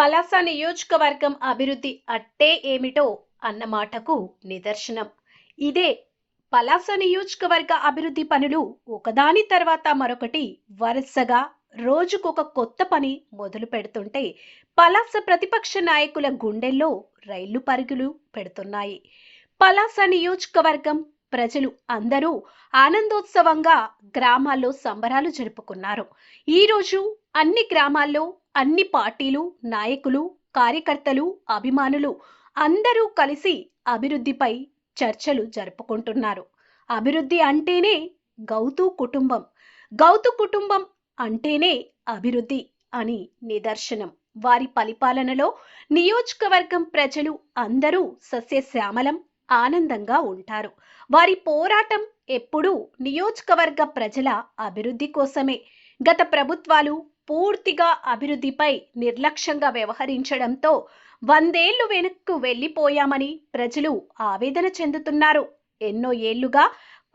పలాస నియోజకవర్గం అభివృద్ధి అట్టే ఏమిటో అన్న మాటకు నిదర్శనం. ఇదే పలాస నియోజకవర్గ అభివృద్ధి పనులు ఒకదాని తర్వాత మరొకటి వరుసగా రోజుకొక కొత్త పని మొదలు పెడుతుంటే పలాస ప్రతిపక్ష నాయకుల గుండెల్లో రైళ్లు పరుగులు పెడుతున్నాయి. పలాస నియోజకవర్గం ప్రజలు అందరూ ఆనందోత్సవంగా గ్రామాల్లో సంబరాలు జరుపుకున్నారు. ఈరోజు అన్ని గ్రామాల్లో అన్ని పార్టీలు, నాయకులు, కార్యకర్తలు, అభిమానులు అందరూ కలిసి అభివృద్ధిపై చర్చలు జరుపుకుంటున్నారు. అభివృద్ధి అంటేనే గౌతు కుటుంబం, గౌతు కుటుంబం అంటేనే అభివృద్ధి అని నిదర్శనం. వారి పరిపాలనలో నియోజకవర్గం ప్రజలు అందరూ సస్యశ్యామలం, ఆనందంగా ఉంటారు. వారి పోరాటం ఎప్పుడూ నియోజకవర్గ ప్రజల అభివృద్ధి కోసమే. గత ప్రభుత్వాలు పూర్తిగా అభివృద్ధిపై నిర్లక్ష్యంగా వ్యవహరించడంతో 100 ఏళ్లు వెనక్కు వెళ్లిపోయామని ప్రజలు ఆవేదన చెందుతున్నారు. ఎన్నో ఏళ్లుగా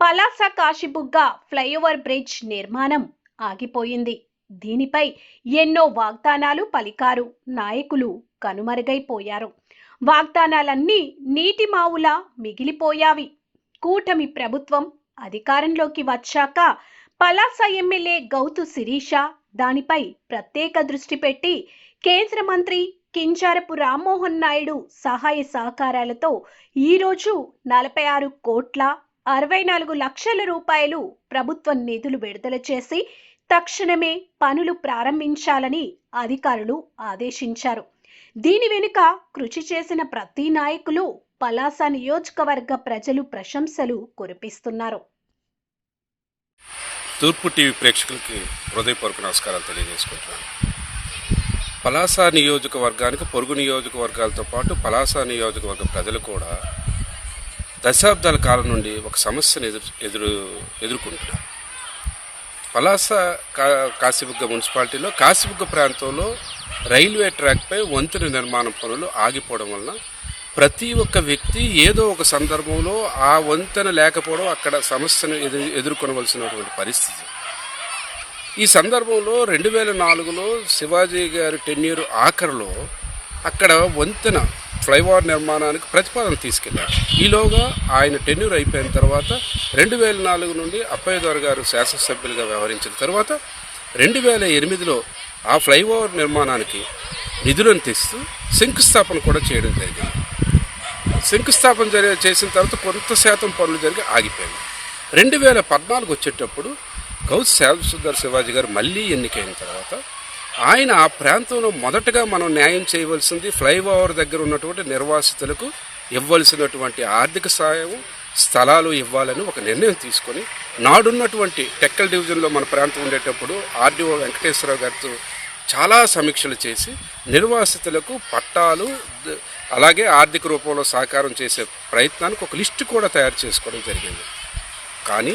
పలాస కాశీబుగ్గ ఫ్లైఓవర్ బ్రిడ్జ్ నిర్మాణం ఆగిపోయింది. దీనిపై ఎన్నో వాగ్దానాలు పలికారు. నాయకులు కనుమరుగైపోయారు. వాగ్దానాలన్నీ నీటి మావులా మిగిలిపోయావి. కూటమి ప్రభుత్వం అధికారంలోకి వచ్చాక పలాస ఎమ్మెల్యే గౌతు శిరీష దానిపై ప్రత్యేక దృష్టి పెట్టి కేంద్ర మంత్రి కింజారపు రామ్మోహన్ నాయుడు సహాయ సహకారాలతో ఈరోజు 46,64,00,000 రూపాయలు ప్రభుత్వ నిధులు విడుదల చేసి తక్షణమే పనులు ప్రారంభించాలని అధికారులు ఆదేశించారు. దీని వెనుక కృషి చేసిన ప్రతి నాయకులు పలాస నియోజకవర్గ ప్రజలు ప్రశంసలు కురిపిస్తున్నారు. తూర్పు టీవీ ప్రేక్షకులకి హృదయపూర్వక నమస్కారాలు తెలియజేసుకుంటున్నాను. పలాస నియోజకవర్గానికి పొరుగు నియోజకవర్గాలతో పాటు పలాస నియోజకవర్గ ప్రజలు కూడా దశాబ్దాల కాలం నుండి ఒక సమస్యను ఎదుర్కొంటున్నారు. పలాస కాశీబుగ్గ మున్సిపాలిటీలో కాశీబుగ్గ ప్రాంతంలో రైల్వే ట్రాక్పై వంతెన నిర్మాణం పనులు ఆగిపోవడం వలన ప్రతి ఒక్క వ్యక్తి ఏదో ఒక సందర్భంలో ఆ వంతెన లేకపోవడం అక్కడ సమస్యను ఎదుర్కొనవలసినటువంటి పరిస్థితి. ఈ సందర్భంలో 2004లో శివాజీ గారి టెన్యూర్ ఆఖరిలో అక్కడ వంతెన ఫ్లైఓవర్ నిర్మాణానికి ప్రతిపాదన తీసుకెళ్లారు. ఈలోగా ఆయన టెన్యూర్ అయిపోయిన తర్వాత 2004 నుండి అప్పయ్యదొర గారు శాసనసభ్యులుగా వ్యవహరించిన తర్వాత 2008లో ఆ ఫ్లైఓవర్ నిర్మాణానికి నిధులను తెస్తూ శంకుస్థాపన కూడా చేయడం జరిగింది. శంకుస్థాపన చేసిన తర్వాత కొంత శాతం పనులు జరిగి ఆగిపోయింది. 2014 వచ్చేటప్పుడు గౌతు శ్యామసుందర్ శివాజీ గారు మళ్ళీ ఎన్నికైన తర్వాత ఆయన ఆ ప్రాంతంలో మొదటగా మనం న్యాయం చేయవలసింది ఫ్లైఓవర్ దగ్గర ఉన్నటువంటి నిర్వాసితులకు ఇవ్వాల్సినటువంటి ఆర్థిక సాయం, స్థలాలు ఇవ్వాలని ఒక నిర్ణయం తీసుకొని నాడున్నటువంటి టెక్కల్ డివిజన్లో మన ప్రాంతం ఉండేటప్పుడు ఆర్డీఓ వెంకటేశ్వరరావు గారితో చాలా సమీక్షలు చేసి నిర్వాసితులకు పట్టాలు అలాగే ఆర్థిక రూపంలో సహకారం చేసే ప్రయత్నానికి ఒక లిస్టు కూడా తయారు చేసుకోవడం జరిగింది. కానీ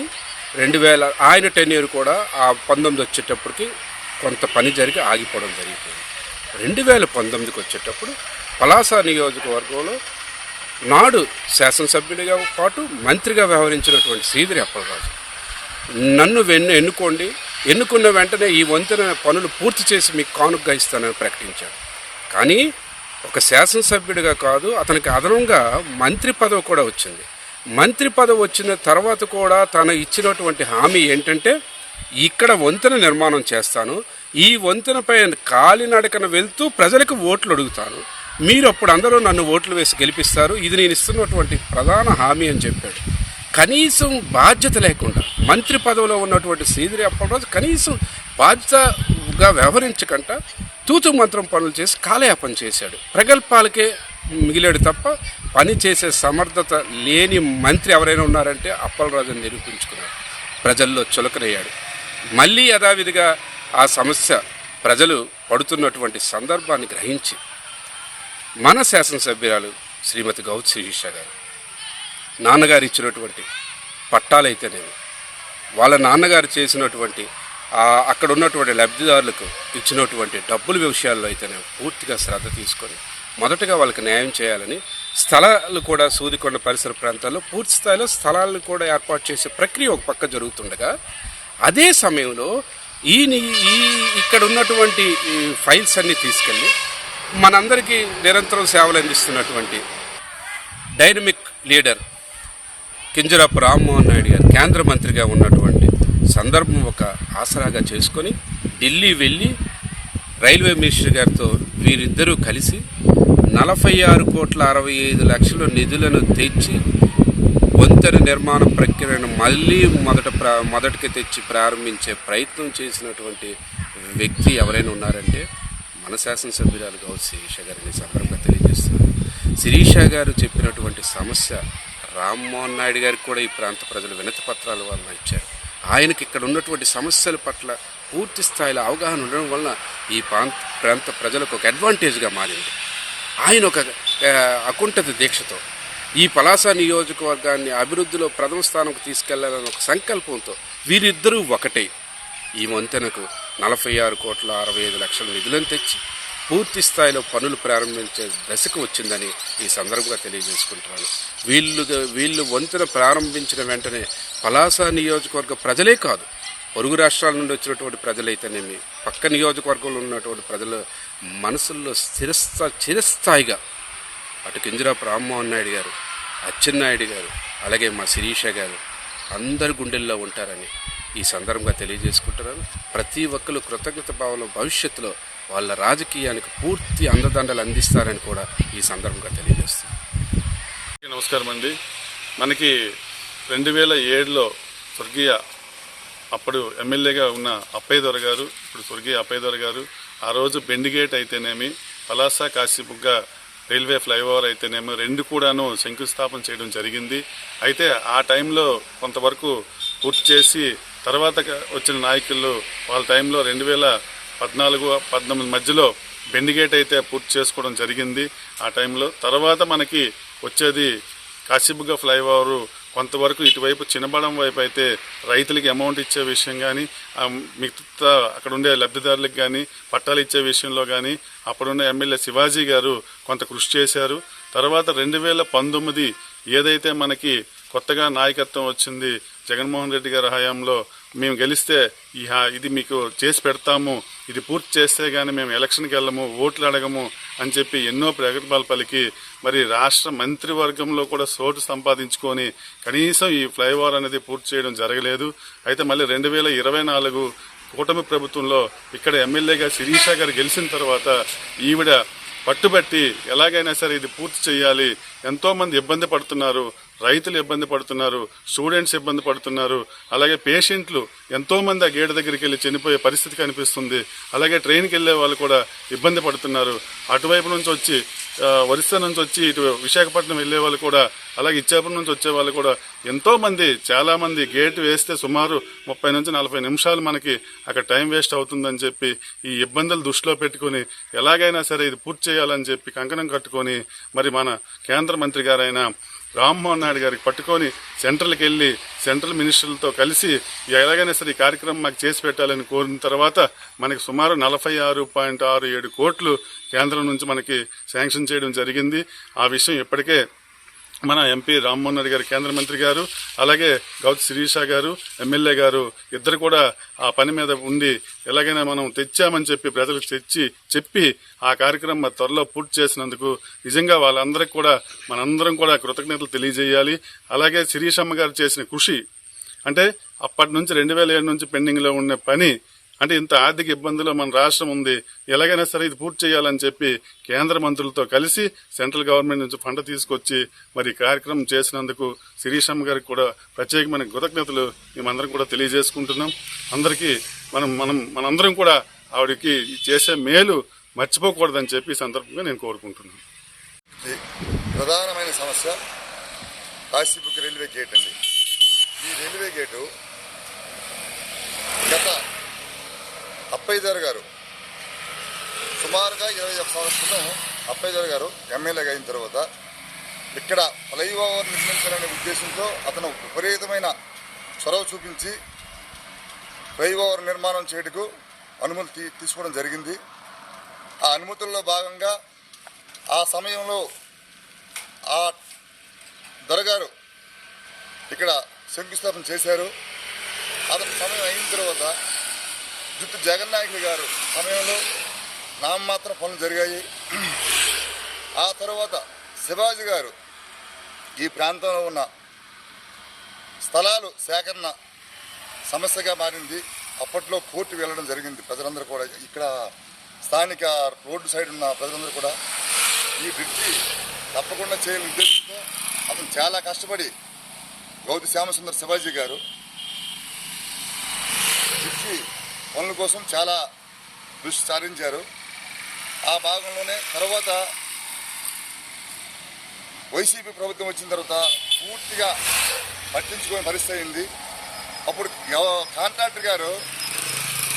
2000 ఆయన టెన్యూర్ కూడా ఆ 19 వచ్చేటప్పటికి కొంత పని జరిగి ఆగిపోవడం జరిగిపోయింది. 2019కి వచ్చేటప్పుడు పలాస నియోజకవర్గంలో నాడు శాసనసభ్యుడిగా పాటు మంత్రిగా వ్యవహరించినటువంటి శ్రీధరి అప్పలరాజు నన్ను ఎన్నుకోండి, ఎన్నుకున్న వెంటనే ఈ వంతెన పనులు పూర్తి చేసి మీకు కానుకగా ఇస్తానని ప్రకటించాడు. కానీ ఒక శాసనసభ్యుడిగా కాదు, అతనికి అదనంగా మంత్రి పదవి కూడా వచ్చింది. మంత్రి పదవి వచ్చిన తర్వాత కూడా తను ఇచ్చినటువంటి హామీ ఏంటంటే ఇక్కడ వంతెన నిర్మాణం చేస్తాను, ఈ వంతెనపై కాలినడకన వెళ్తూ ప్రజలకు ఓట్లు అడుగుతాను, మీరు అప్పుడు అందరూ నన్ను ఓట్లు వేసి గెలిపిస్తారు, ఇది నేను ఇస్తున్నటువంటి ప్రధాన హామీ అని చెప్పాడు. కనీసం బాధ్యత లేకుండా మంత్రి పదవిలో ఉన్నటువంటి శ్రీధరి అప్పలరాజు కనీసం బాధ్యతగా వ్యవహరించకుండా తూతు మంత్రం పనులు చేసి కాలయాపన చేశాడు. ప్రగల్భాలకే మిగిలాడు తప్ప పని చేసే సమర్థత లేని మంత్రి ఎవరైనా ఉన్నారంటే అప్పలరాజుని నిరూపించుకున్నాడు. ప్రజల్లో చులకనయ్యాడు. మళ్ళీ యథావిధిగా ఆ సమస్య ప్రజలు పడుతున్నటువంటి సందర్భాన్ని గ్రహించి మన శాసనసభ్యురాలు శ్రీమతి గౌతు శిరీష గారు నాన్నగారు ఇచ్చినటువంటి పట్టాలైతేనేమి, వాళ్ళ నాన్నగారు చేసినటువంటి అక్కడ ఉన్నటువంటి లబ్ధిదారులకు ఇచ్చినటువంటి డబ్బుల విషయాల్లో అయితేనేమి పూర్తిగా శ్రద్ధ తీసుకొని మొదటగా వాళ్ళకి న్యాయం చేయాలని స్థలాలు కూడా సూదికొండ పరిసర ప్రాంతాల్లో పూర్తి స్థాయిలో స్థలాలను కూడా ఏర్పాటు చేసే ప్రక్రియ ఒక పక్క జరుగుతుండగా అదే సమయంలో ఈ ఇక్కడ ఉన్నటువంటి ఫైల్స్ అన్నీ తీసుకెళ్ళి మనందరికీ నిరంతరం సేవలు అందిస్తున్నటువంటి డైనమిక్ లీడర్ కింజరాపు రామ్మోహన్ నాయుడు గారు కేంద్ర మంత్రిగా ఉన్నటువంటి సందర్భం ఒక ఆసరాగా చేసుకొని ఢిల్లీ వెళ్ళి రైల్వే మినిస్టర్ గారితో వీరిద్దరూ కలిసి 46,65,00,000 నిధులను తెచ్చి వంతెన నిర్మాణ ప్రక్రియను మళ్ళీ మొదటికి తెచ్చి ప్రారంభించే ప్రయత్నం చేసినటువంటి వ్యక్తి ఎవరైనా ఉన్నారంటే మన శాసనసభ్యురాలు గౌతు శిరీష గారిని సందర్భంగా తెలియజేస్తున్నారు. శిరీష గారు చెప్పినటువంటి సమస్య రామ్మోహన్ నాయుడు గారికి కూడా ఈ ప్రాంత ప్రజలు వినతి పత్రాల వలన ఇచ్చారు. ఆయనకి ఇక్కడ ఉన్నటువంటి సమస్యల పట్ల పూర్తి స్థాయిలో అవగాహన ఉండడం వలన ఈ ప్రాంత ప్రజలకు ఒక అడ్వాంటేజ్గా మారింది. ఆయన ఒక అకుంఠిత దీక్షతో ఈ పలాస నియోజకవర్గాన్ని అభివృద్ధిలో ప్రథమ స్థానంకు తీసుకెళ్లాలని ఒక సంకల్పంతో వీరిద్దరూ ఒకటే ఈ వంతెనకు 46,65,00,000 నిధులను తెచ్చి పూర్తి స్థాయిలో పనులు ప్రారంభించే దశకు వచ్చిందని ఈ సందర్భంగా తెలియజేసుకుంటున్నాను. వీళ్ళు వంతెన ప్రారంభించిన వెంటనే పలాస నియోజకవర్గ ప్రజలే కాదు, పొరుగు రాష్ట్రాల నుండి వచ్చినటువంటి ప్రజలైతేనేమి, పక్క నియోజకవర్గంలో ఉన్నటువంటి ప్రజల మనసుల్లో చిరస్థాయిగా అటు కింజరాపు రామ్మోహన్ నాయుడు గారు, అచ్చెన్నాయుడు గారు, అలాగే మా శిరీష గారు అందరి గుండెల్లో ఉంటారని ఈ సందర్భంగా తెలియజేసుకుంటున్నాను. ప్రతి ఒక్కరు కృతజ్ఞత భావంలో భవిష్యత్తులో వాళ్ళ రాజకీయానికి పూర్తి అండదండలు అందిస్తారని కూడా ఈ సందర్భంగా తెలియజేస్తున్నాను. నమస్కారం అండి. మనకి 2007లో స్వర్గీయ అప్పుడు ఎమ్మెల్యేగా ఉన్న అప్పయ్య దొర గారు, ఇప్పుడు స్వర్గీయ అప్పయ్య దొర గారు ఆ రోజు బెండిగేట్ అయితేనేమి, పలాస కాశీబుగ్గ రైల్వే ఫ్లైఓవర్ అయితేనేమి రెండు కూడాను శంకుస్థాపన చేయడం జరిగింది. అయితే ఆ టైంలో కొంతవరకు పూర్తి చేసి తర్వాత వచ్చిన నాయకులు వాళ్ళ టైంలో 2014-19 మధ్యలో బెండిగేట్ అయితే పూర్తి చేసుకోవడం జరిగింది. ఆ టైంలో తర్వాత మనకి వచ్చేది కాశీబుగ్గ ఫ్లైఓవరు కొంతవరకు ఇటువైపు చిన్నబడం వైపు అయితే రైతులకి అమౌంట్ ఇచ్చే విషయం కానీ, మిగతా అక్కడ ఉండే లబ్ధిదారులకు కానీ పట్టాలు ఇచ్చే విషయంలో కానీ అప్పుడున్న ఎమ్మెల్యే శివాజీ గారు కొంత కృషి చేశారు. తర్వాత 2019 ఏదైతే మనకి కొత్తగా నాయకత్వం వచ్చింది జగన్మోహన్ రెడ్డి గారి హయాంలో, మేము గెలిస్తే ఇది మీకు చేసి పెడతాము, ఇది పూర్తి చేస్తే కానీ మేము ఎలక్షన్కి వెళ్ళము, ఓట్లు అడగము అని చెప్పి ఎన్నో ప్రగల్భాలు పలికి మరి రాష్ట్ర మంత్రివర్గంలో కూడా చోటు సంపాదించుకొని కనీసం ఈ ఫ్లైఓవర్ అనేది పూర్తి చేయడం జరగలేదు. అయితే మళ్ళీ 2024 కూటమి ప్రభుత్వంలో ఇక్కడ ఎమ్మెల్యేగా శిరీష గారు గెలిచిన తర్వాత ఈవిడ పట్టుబట్టి ఎలాగైనా సరే ఇది పూర్తి చేయాలి, ఎంతోమంది ఇబ్బంది పడుతున్నారు, రైతులు ఇబ్బంది పడుతున్నారు, స్టూడెంట్స్ ఇబ్బంది పడుతున్నారు, అలాగే పేషెంట్లు ఎంతోమంది ఆ గేటు దగ్గరికి వెళ్ళి చనిపోయే పరిస్థితి కనిపిస్తుంది, అలాగే ట్రైన్కి వెళ్ళే వాళ్ళు కూడా ఇబ్బంది పడుతున్నారు, అటువైపు నుంచి వచ్చి ఒరిస్సా నుంచి వచ్చి ఇటు విశాఖపట్నం వెళ్ళే వాళ్ళు కూడా, అలాగే ఇచ్చాపురం నుంచి వచ్చే వాళ్ళు కూడా ఎంతోమంది చాలామంది గేటు వేస్తే సుమారు 30 నుంచి 40 నిమిషాలు మనకి అక్కడ టైం వేస్ట్ అవుతుందని చెప్పి ఈ ఇబ్బందులు దృష్టిలో పెట్టుకుని ఎలాగైనా సరే ఇది పూర్తి చేయాలని చెప్పి కంకణం కట్టుకొని మరి మన కేంద్ర మంత్రి గారైన రామ్మోహన్ నాయుడు గారికి పట్టుకొని సెంట్రల్కి వెళ్ళి సెంట్రల్ మినిస్టర్లతో కలిసి ఎలాగైనా సరే ఈ కార్యక్రమం మాకు చేసి పెట్టాలని కోరిన తర్వాత మనకి సుమారు 46.67 కోట్లు కేంద్రం నుంచి మనకి శాంక్షన్ చేయడం జరిగింది. ఆ విషయం ఇప్పటికే మన ఎంపీ రామ్మోహన్ నాయుడు గారు కేంద్ర మంత్రి గారు, అలాగే గౌతు శిరీష గారు ఎమ్మెల్యే గారు ఇద్దరు కూడా ఆ పని మీద ఉండి ఎలాగైనా మనం తెచ్చామని చెప్పి ప్రజలకు చెప్పి ఆ కార్యక్రమం త్వరలో పూర్తి చేసినందుకు నిజంగా వాళ్ళందరికీ కూడా మనందరం కూడా కృతజ్ఞతలు తెలియజేయాలి. అలాగే శిరీషమ్మ గారు చేసిన కృషి అంటే అప్పటి నుంచి 2007 నుంచి పెండింగ్లో ఉన్న పని, అంటే ఇంత ఆర్థిక ఇబ్బందుల్లో మన రాష్ట్రం ఉంది, ఎలాగైనా సరే ఇది పూర్తి చేయాలని చెప్పి కేంద్ర మంత్రులతో కలిసి సెంట్రల్ గవర్నమెంట్ నుంచి ఫండ్ తీసుకొచ్చి మరి కార్యక్రమం చేసినందుకు శిరీషమ్మ గారికి కూడా ప్రత్యేకమైన కృతజ్ఞతలు మేమందరం కూడా తెలియజేసుకుంటున్నాం. అందరికీ మనందరం కూడా ఆవిడకి చేసే మేలు మర్చిపోకూడదని చెప్పి సందర్భంగా నేను కోరుకుంటున్నాను. ప్రధానమైన సమస్య కాశీబుగ్గ రైల్వే గేట్ అండి. ఈ రైల్వే గేటు గత అప్పయ్య దొర గారు సుమారుగా 21 సంవత్సరాల క్రితం అప్పయ్య దొర గారు ఎమ్మెల్యేగా అయిన తర్వాత ఇక్కడ ఫ్లైఓవర్ నిర్మించాలనే ఉద్దేశంతో అతను విపరీతమైన చొరవ చూపించి ఫ్లైఓవర్ నిర్మాణం చేయటకు అనుమతి తీసుకోవడం జరిగింది. ఆ అనుమతుల్లో భాగంగా ఆ సమయంలో ఆ దొరగారు ఇక్కడ శంకుస్థాపన చేశారు. అతని సమయం అయిన తర్వాత జుట్టు జగన్నాయకులు గారు సమయంలో నామమాత్రం పనులు జరిగాయి. ఆ తర్వాత శివాజీ గారు ఈ ప్రాంతంలో ఉన్న స్థలాలు సేకరణ సమస్యగా మారింది. అప్పట్లో కోర్టు వెళ్ళడం జరిగింది. ప్రజలందరూ కూడా, ఇక్కడ స్థానిక రోడ్డు సైడ్ ఉన్న ప్రజలందరూ కూడా ఈ బ్రిడ్జి తప్పకుండా చేయాలని ఉద్దేశంతో అతను చాలా కష్టపడి గౌతి శ్యామసుందర్ శివాజీ గారు బ్రిడ్జి పనుల కోసం చాలా దృష్టి సారించారు. ఆ భాగంలోనే తర్వాత వైసీపీ ప్రభుత్వం వచ్చిన తర్వాత పూర్తిగా పట్టించుకునే పరిస్థితి అయింది. అప్పుడు కాంట్రాక్టర్ గారు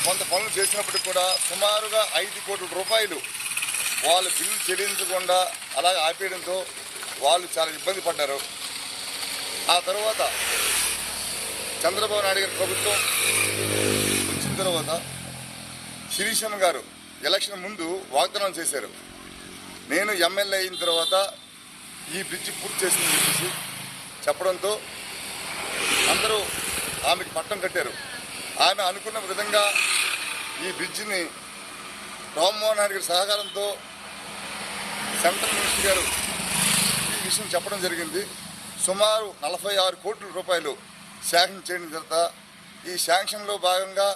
కొంత పనులు చేసినప్పటికి కూడా సుమారుగా 5 కోట్ల రూపాయలు వాళ్ళు బిల్లు చెల్లించకుండా అలాగే ఆపేయడంతో వాళ్ళు చాలా ఇబ్బంది పడ్డారు. ఆ తర్వాత చంద్రబాబు నాయుడు గారి ప్రభుత్వం వచ్చిన తర్వాత శిరీషమ్మ గారు ఎలక్షన్ ముందు వాగ్దానం చేశారు, నేను ఎమ్మెల్యే అయిన తర్వాత ఈ బ్రిడ్జి పూర్తి చేసిందని చెప్పేసి చెప్పడంతో అందరూ ఆమెకి పట్టం కట్టారు. ఆమె అనుకున్న విధంగా ఈ బ్రిడ్జిని రామ్మోహన్ నాయుడు గారి సహకారంతో సెంట్రల్ మినిస్టర్ గారు ఈ విషయం చెప్పడం జరిగింది. సుమారు 46 కోట్ల రూపాయలు శాంక్షన్ చేయడం తర్వాత ఈ శాంక్షన్లో భాగంగా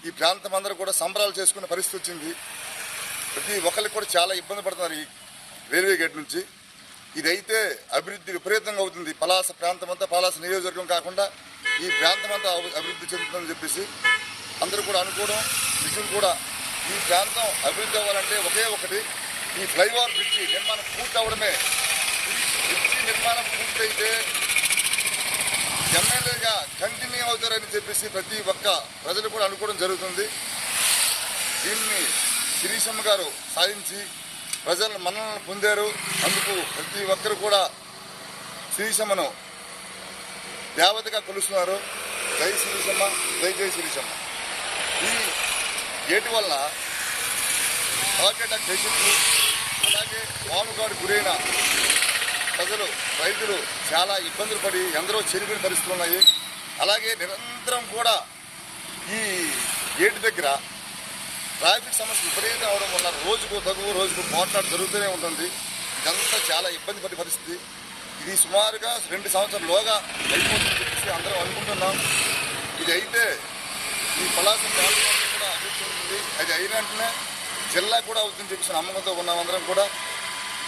ఈ ప్రాంతం అందరూ కూడా సంబరాలు చేసుకునే పరిస్థితి వచ్చింది. ప్రతి ఒక్కరికి కూడా చాలా ఇబ్బంది పడుతున్నారు ఈ రైల్వే గేట్ నుంచి. ఇదైతే అభివృద్ధి విపరీతంగా అవుతుంది. పలాస ప్రాంతం అంతా, పలాస నియోజకవర్గం కాకుండా ఈ ప్రాంతం అంతా అభివృద్ధి చెందుతుందని చెప్పేసి అందరూ కూడా అనుకోవడం నిజం కూడా. ఈ ప్రాంతం అభివృద్ధి అవ్వాలంటే ఒకే ఒకటి, ఈ ఫ్లైఓవర్ బ్రిడ్జి నిర్మాణం పూర్తి అవడమే. ఈ బ్రిడ్జి నిర్మాణం పూర్తయితే ఎమ్మెల్యేగా కంటిన్యూ అవుతారని చెప్పేసి ప్రతి ఒక్క ప్రజలు కూడా అనుకోవడం జరుగుతుంది. దీన్ని శిరీషమ్మ గారు సాధించి ప్రజల మన్ననలు పొందారు. అందుకు ప్రతి ఒక్కరు కూడా శిరీషమ్మను దేవతగా కొలుస్తున్నారు. జై శిరీషమ్మ, జై జై శిరీషమ్మ. ఈ గేటు వల్ల హార్ట్ అటాక్ పేషెంట్లు అలాగే పాముగాడు గురైన ప్రజలు, రైతులు చాలా ఇబ్బందులు పడి ఎందరో చెరిగిన పరిస్థితులు ఉన్నాయి. అలాగే నిరంతరం కూడా ఈ గేటు దగ్గర ట్రాఫిక్ సమస్య విపరీతం అవడం వల్ల రోజుకు పోట్లాట జరుగుతూనే ఉంటుంది. ఇదంతా చాలా ఇబ్బంది పడే పరిస్థితి. ఇది సుమారుగా 2 సంవత్సరాలలోగా అయిపోతుందని చెప్పేసి అందరం అనుకుంటున్నాం. ఇది అయితే ఈ పలాస ప్రాంతం కూడా అభివృద్ధి ఉంటుంది. అది అయినట్టునే జిల్లా కూడా అవుతుందని చెప్పేసి నమ్మకంతో ఉన్నాం. అందరం కూడా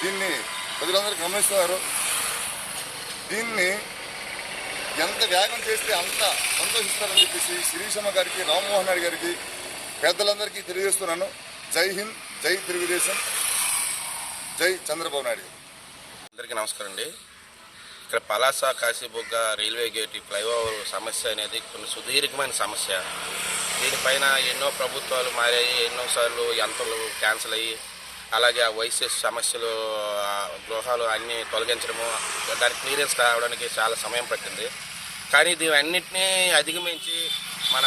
దీన్ని ప్రజలందరూ గమనిస్తున్నారు. దీన్ని ఎంత వేగం చేస్తే అంత సంతోషిస్తారని చెప్పేసి శిరీషమ్మ గారికి, రామ్మోహన్ నాయుడు గారికి, పెద్దలందరికీ తెలియజేస్తున్నాను. జై హింద్, జై తెలుగుదేశం, జై చంద్రబాబు నాయుడు గారు. అందరికీ నమస్కారం అండి. ఇక్కడ Palasa Kashibugga railway gate flyover సమస్య అనేది కొన్ని సుదీర్ఘమైన సమస్య. దీనిపైన ఎన్నో ప్రభుత్వాలు మారాయి, ఎన్నోసార్లు యంత్రాలు క్యాన్సిల్ అయ్యి, అలాగే ఆ వైసెస్ సమస్యలు, గృహాలు అన్నీ తొలగించడము, దానికి క్లియరెన్స్ రావడానికి చాలా సమయం పట్టింది. కానీ దీని అన్నింటినీ అధిగమించి మన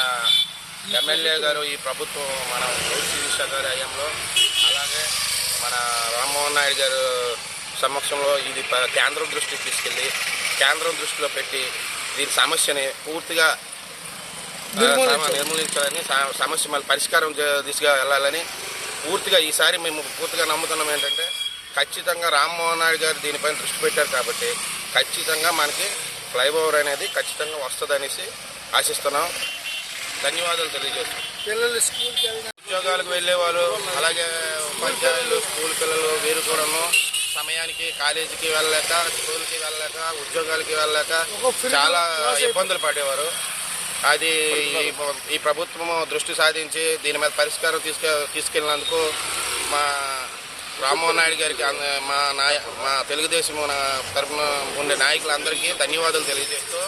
ఎమ్మెల్యే గారు, ఈ ప్రభుత్వం మన శిరీష గారి హయాంలో, అలాగే మన రామ్మోహన్ నాయుడు గారు సమక్షంలో ఇది కేంద్రం దృష్టికి తీసుకెళ్ళి కేంద్రం దృష్టిలో పెట్టి దీని సమస్యని పూర్తిగా నిర్మూలించాలని, సమస్య మళ్ళీ పరిష్కారం దిశగా వెళ్ళాలని పూర్తిగా ఈసారి మేము పూర్తిగా నమ్ముతున్నాం. ఏంటంటే ఖచ్చితంగా రామ్మోహన్ నాయుడు గారు దీనిపైన దృష్టి పెట్టారు కాబట్టి ఖచ్చితంగా మనకి ఫ్లైఓవర్ అనేది ఖచ్చితంగా వస్తుందనేసి ఆశిస్తున్నాం. ధన్యవాదాలు తెలియజేస్తున్నాం. పిల్లలు స్కూల్కి ఉద్యోగాలకు వెళ్ళేవాళ్ళు, అలాగే ఉపాధ్యాయులు, స్కూల్ పిల్లలు వీరు కూడాను సమయానికి కాలేజీకి వెళ్ళలేక, స్కూల్కి వెళ్ళలేక, ఉద్యోగాలకి వెళ్ళలేక చాలా ఇబ్బందులు పడేవారు. అది ఈ ప్రభుత్వము దృష్టి సాధించి దీని మీద పరిష్కారం తీసుకెళ్ళినందుకు మా రామ్మోహన్ నాయుడు గారికి, మా తెలుగుదేశం తరఫున ఉండే నాయకులందరికీ ధన్యవాదాలు తెలియజేస్తూ,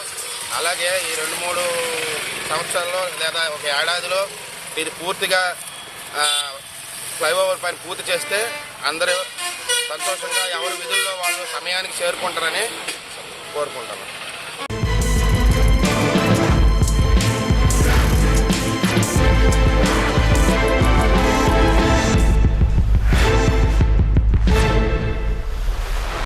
అలాగే ఈ 2-3 సంవత్సరాల్లో లేదా ఒక ఏడాదిలో ఇది పూర్తిగా ఫ్లైఓవర్ పైన పూర్తి చేస్తే అందరూ సంతోషంగా ఎవరి విధుల్లో వాళ్ళు సమయానికి చేరుకుంటారని కోరుకుంటున్నాను.